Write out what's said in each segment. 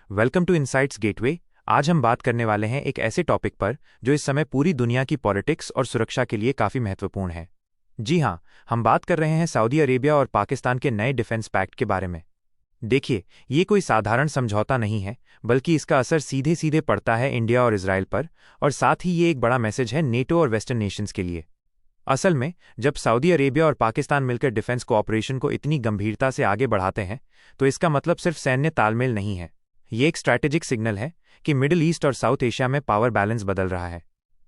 Welcome to insights gateway. आज हम बात करने वाले हैं एक ऐसे टॉपिक पर जो इस समय पूरी दुनिया की पॉलिटिक्स और सुरक्षा के लिए काफ़ी महत्वपूर्ण है। जी हाँ, हम बात कर रहे हैं सऊदी अरेबिया और पाकिस्तान के नए डिफेंस पैक्ट के बारे में। देखिए, ये कोई साधारण समझौता नहीं है, बल्कि इसका असर सीधे सीधे पड़ता है इंडिया और इजराइल पर, और साथ ही ये एक बड़ा मैसेज है नेटो और वेस्टर्न नेशंस के लिए। असल में, जब सऊदी अरेबिया और पाकिस्तान मिलकर डिफेंस कोऑपरेशन को इतनी गंभीरता से आगे बढ़ाते हैं, तो इसका मतलब सिर्फ सैन्य तालमेल नहीं है। ये एक स्ट्रैटेजिक सिग्नल है कि मिडिल ईस्ट और साउथ एशिया में पावर बैलेंस बदल रहा है।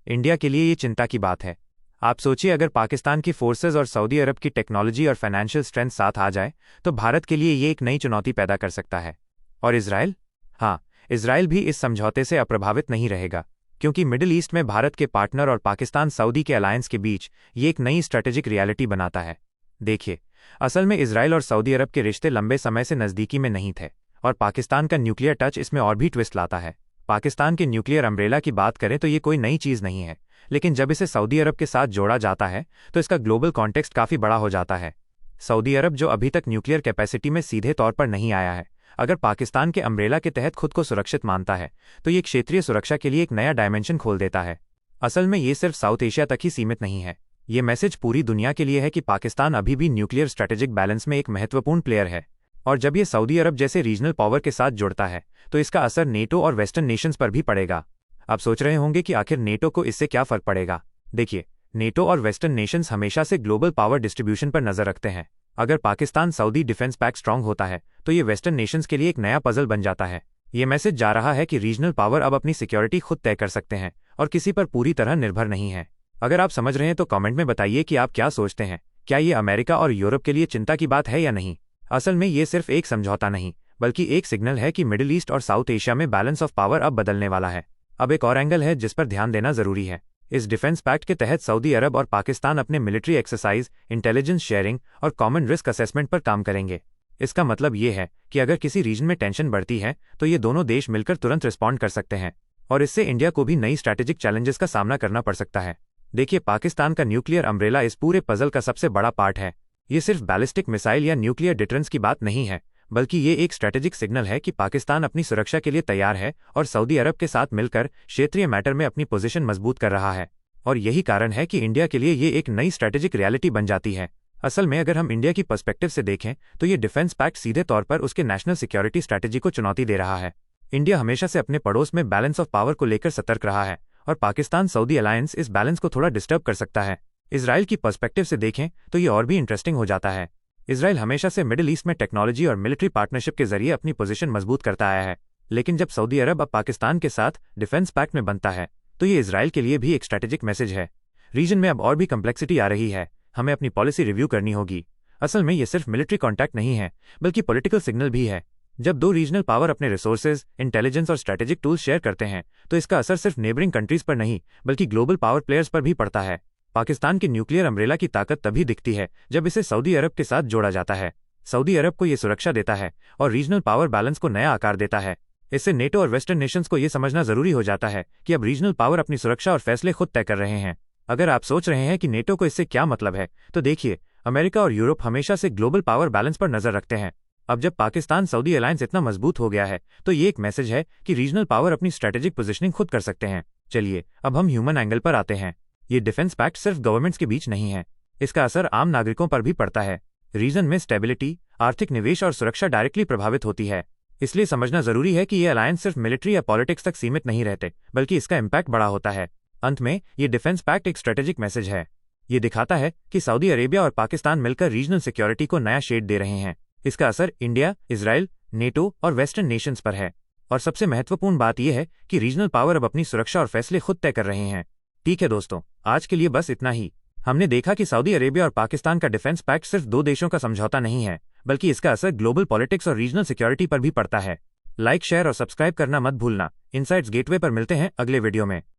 इंडिया के लिए ये चिंता की बात है। आप सोचिए, अगर पाकिस्तान की फोर्सेज और सऊदी अरब की टेक्नोलॉजी और फाइनेंशियल स्ट्रेंथ साथ आ जाए, तो भारत के लिए ये एक नई चुनौती पैदा कर सकता है। और इजराइल? हाँ, इजराइल भी इस समझौते से अप्रभावित नहीं रहेगा, क्योंकि मिडिल ईस्ट में भारत के पार्टनर और पाकिस्तान सऊदी के अलायंस के बीच ये एक नई स्ट्रैटेजिक रियलिटी बनाता है। देखिए, असल में इजराइल और सऊदी अरब के रिश्ते लंबे समय से नज़दीकी में नहीं थे, और पाकिस्तान का न्यूक्लियर टच इसमें और भी ट्विस्ट लाता है। पाकिस्तान के न्यूक्लियर अम्ब्रेला की बात करें तो ये कोई नई चीज़ नहीं है, लेकिन जब इसे सऊदी अरब के साथ जोड़ा जाता है तो इसका ग्लोबल कॉन्टेक्स्ट काफ़ी बड़ा हो जाता है। सऊदी अरब, जो अभी तक न्यूक्लियर कैपेसिटी में सीधे तौर पर नहीं आया है, अगर पाकिस्तान के अम्ब्रेला के तहत खुद को सुरक्षित मानता है, तो ये क्षेत्रीय सुरक्षा के लिए एक नया डायमेंशन खोल देता है। असल में ये सिर्फ साउथ एशिया तक ही सीमित नहीं है। ये मैसेज पूरी दुनिया के लिए है कि पाकिस्तान अभी भी न्यूक्लियर स्ट्रैटेजिक बैलेंस में एक महत्वपूर्ण प्लेयर है, और जब ये सऊदी अरब जैसे रीजनल पावर के साथ जुड़ता है, तो इसका असर नेटो और वेस्टर्न नेशंस पर भी पड़ेगा। आप सोच रहे होंगे कि आखिर नेटो को इससे क्या फर्क पड़ेगा। देखिए, नेटो और वेस्टर्न नेशंस हमेशा से ग्लोबल पावर डिस्ट्रीब्यूशन पर नजर रखते हैं। अगर Pakistan Saudi defence pact strong होता है, तो ये वेस्टर्न नेशंस के लिए एक नया पजल बन जाता है। ये मैसेज जा रहा है कि रीजनल पावर अब अपनी सिक्योरिटी खुद तय कर सकते हैं और किसी पर पूरी तरह निर्भर नहीं है। अगर आप समझ रहे हैं तो कमेंट में बताइए कि आप क्या सोचते हैं। क्या ये अमेरिका और यूरोप के लिए चिंता की बात है या नहीं? असल में ये सिर्फ एक समझौता नहीं, बल्कि एक सिग्नल है कि मिडिल ईस्ट और साउथ एशिया में बैलेंस ऑफ पावर अब बदलने वाला है। अब एक और एंगल है जिस पर ध्यान देना जरूरी है। इस डिफेंस पैक्ट के तहत सऊदी अरब और पाकिस्तान अपने मिलिट्री एक्सरसाइज, इंटेलिजेंस शेयरिंग और कॉमन रिस्क असेसमेंट पर काम करेंगे। इसका मतलब ये है कि अगर किसी रीजन में टेंशन बढ़ती है, तो ये दोनों देश मिलकर तुरंत रिस्पॉन्ड कर सकते हैं, और इससे इंडिया को भी नई स्ट्रैटेजिक चैलेंजेस का सामना करना पड़ सकता है। देखिए, पाकिस्तान का न्यूक्लियर अम्ब्रेला इस पूरे पजल का सबसे बड़ा पार्ट है। ये सिर्फ बैलिस्टिक मिसाइल या न्यूक्लियर डिटरेंस की बात नहीं है, बल्कि ये एक स्ट्रैटेजिक सिग्नल है कि पाकिस्तान अपनी सुरक्षा के लिए तैयार है और सऊदी अरब के साथ मिलकर क्षेत्रीय मैटर में अपनी पोजीशन मजबूत कर रहा है। और यही कारण है कि इंडिया के लिए ये एक नई स्ट्रैटेजिक रियलिटी बन जाती है। असल में, अगर हम इंडिया की पर्सपेक्टिव से देखें, तो ये डिफेंस पैक्ट सीधे तौर पर उसके नेशनल सिक्योरिटी स्ट्रैटेजी को चुनौती दे रहा है। इंडिया हमेशा से अपने पड़ोस में बैलेंस ऑफ पावर को लेकर सतर्क रहा है, और पाकिस्तान सऊदी अलायंस इस बैलेंस को थोड़ा डिस्टर्ब कर सकता है। इजराइल की पर्सपेक्टिव से देखें तो ये और भी इंटरेस्टिंग हो जाता है। इजराइल हमेशा से मिडिल ईस्ट में टेक्नोलॉजी और मिलिट्री पार्टनरशिप के जरिए अपनी पोजीशन मजबूत करता आया है, लेकिन जब सऊदी अरब अब पाकिस्तान के साथ डिफेंस पैक्ट में बनता है, तो ये इजराइल के लिए भी एक स्ट्रैटेजिक मैसेज है। रीजन में अब और भी कम्प्लेक्सिटी आ रही है, हमें अपनी पॉलिसी रिव्यू करनी होगी। असल में ये सिर्फ मिलिट्री कॉन्टैक्ट नहीं है, बल्कि पॉलिटिकल सिग्नल भी है। जब दो रीजनल पावर अपने रिसोर्सेज, इंटेलिजेंस और स्ट्रैटेजिक टूल्स शेयर करते हैं, तो इसका असर सिर्फ नेबरिंग कंट्रीज पर नहीं, बल्कि ग्लोबल पावर प्लेयर्स पर भी पड़ता है। पाकिस्तान के न्यूक्लियर अम्ब्रेला की ताकत तभी दिखती है जब इसे सऊदी अरब के साथ जोड़ा जाता है। सऊदी अरब को ये सुरक्षा देता है और रीजनल पावर बैलेंस को नया आकार देता है। इससे नेटो और वेस्टर्न नेशंस को ये समझना जरूरी हो जाता है कि अब रीजनल पावर अपनी सुरक्षा और फैसले खुद तय कर रहे हैं। अगर आप सोच रहे हैं कि नेटो को इससे क्या मतलब है, तो देखिए, अमेरिका और यूरोप हमेशा से ग्लोबल पावर बैलेंस पर नजर रखते हैं। अब जब पाकिस्तान सऊदी अलायंस इतना मजबूत हो गया है, तो ये एक मैसेज है कि रीजनल पावर अपनी स्ट्रैटेजिक पोजीशनिंग खुद कर सकते हैं। चलिए, अब हम ह्यूमन एंगल पर आते हैं। ये डिफेंस पैक्ट सिर्फ गवर्नमेंट्स के बीच नहीं है, इसका असर आम नागरिकों पर भी पड़ता है। रीजन में स्टेबिलिटी, आर्थिक निवेश और सुरक्षा डायरेक्टली प्रभावित होती है। इसलिए समझना जरूरी है कि ये अलायंस सिर्फ मिलिट्री या पॉलिटिक्स तक सीमित नहीं रहते, बल्कि इसका इम्पैक्ट बड़ा होता है। अंत में, ये डिफेंस पैक्ट एक स्ट्रैटेजिक मैसेज है। ये दिखाता है कि सऊदी अरेबिया और पाकिस्तान मिलकर रीजनल सिक्योरिटी को नया शेड दे रहे हैं। इसका असर इंडिया, इजराइल, नेटो और वेस्टर्न नेशंस पर है। और सबसे महत्वपूर्ण बात यह है कि रीजनल पावर अब अपनी सुरक्षा और फैसले खुद तय कर रहे हैं। ठीक है दोस्तों, आज के लिए बस इतना ही। हमने देखा कि सऊदी अरेबिया और पाकिस्तान का डिफेंस पैक्ट सिर्फ दो देशों का समझौता नहीं है, बल्कि इसका असर ग्लोबल पॉलिटिक्स और रीजनल सिक्योरिटी पर भी पड़ता है। लाइक, शेयर और सब्सक्राइब करना मत भूलना। इनसाइट्स गेटवे पर मिलते हैं अगले वीडियो में।